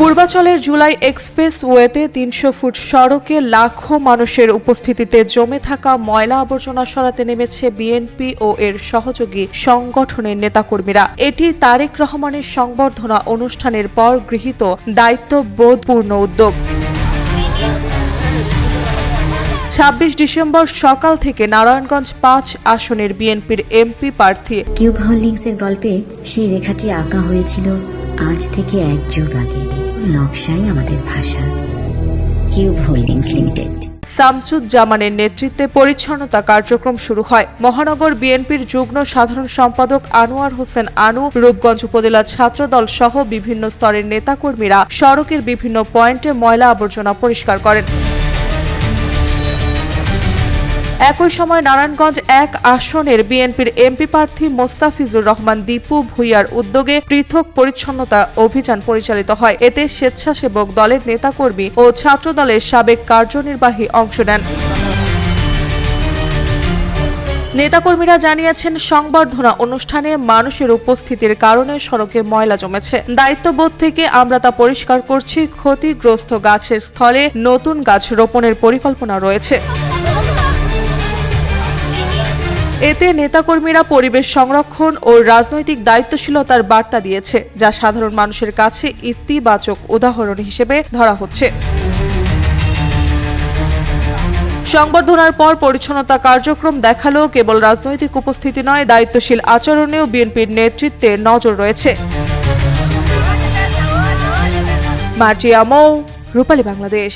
পূর্বাচলের July এক্সপ্রেসওয়েতে ৩০০ foot সড়কে লাখো মানুষের উপস্থিতিতে জমে থাকা ময়লা আবর্জনা সরাতে নেমেছে বিএনপি ও এর সহযোগী সংগঠনের নেতাকর্মীরা। এটি তারেক রহমানের সংবর্ধনা অনুষ্ঠানের পর গৃহীত দায়িত্ববোধপূর্ণ উদ্যোগ। ২৬ ডিসেম্বর সকাল থেকে নারায়ণগঞ্জ ৫ আসনের বিএনপির এমপি প্রার্থী কিউব হোল্ডিংসের গল্পে সেই রেখাটি আঁকা হয়েছিল আজ থেকে ১ যুগ আগে। নকশাই আমাদের ভাষা। Cube holdings limited. শামসুজ্জামানের নেতৃত্বে পরিচ্ছন্নতা কার্যক্রম শুরু হয়। মহানগর বিএনপির যুগ্ম সাধারণ সম্পাদক আনোয়ার হোসেন আনু, রূপগঞ্জ উপজেলা ছাত্রদল সহ বিভিন্ন স্তরের নেতাকর্মীরা সড়কের বিভিন্ন পয়েন্টে ময়লা আবর্জনা পরিষ্কার করেন। একই সময় নারায়ণগঞ্জ ১ আসনের বিএনপির এমপি প্রার্থী মোস্তাফিজুর রহমান দীপু ভূঁইয়ার উদ্যোগে পৃথক পরিচ্ছন্নতা অভিযান পরিচালিত হয়। এতে স্বেচ্ছাসেবক দলের নেতাকর্মী ও ছাত্রদলের সাবেক কার্যনির্বাহী অংশ নেন। নেতাকর্মীরা জানিয়েছেন, সংবর্ধনা অনুষ্ঠানে মানুষের উপস্থিতির কারণে সড়কে ময়লা জমেছে। দায়িত্ববোধ থেকে আমরা তা পরিষ্কার করছি। ক্ষতিগ্রস্ত গাছের স্থলে নতুন গাছ রোপণের পরিকল্পনা রয়েছে। এতে নেতাকর্মীরা পরিবেশ সংরক্ষণ ও রাজনৈতিক দায়িত্বশীলতার বার্তা দিয়েছে, যা সাধারণ মানুষের কাছে ইতিবাচক উদাহরণ হিসেবে ধরা হচ্ছে। সংবর্ধনার পর পরিচ্ছন্নতা কার্যক্রম দেখালো কেবল রাজনৈতিক উপস্থিতি নয়, দায়িত্বশীল আচরণেও বিএনপির নেতৃত্বে নজর রয়েছে। মার্জিয়া মৌ, রূপালী বাংলাদেশ।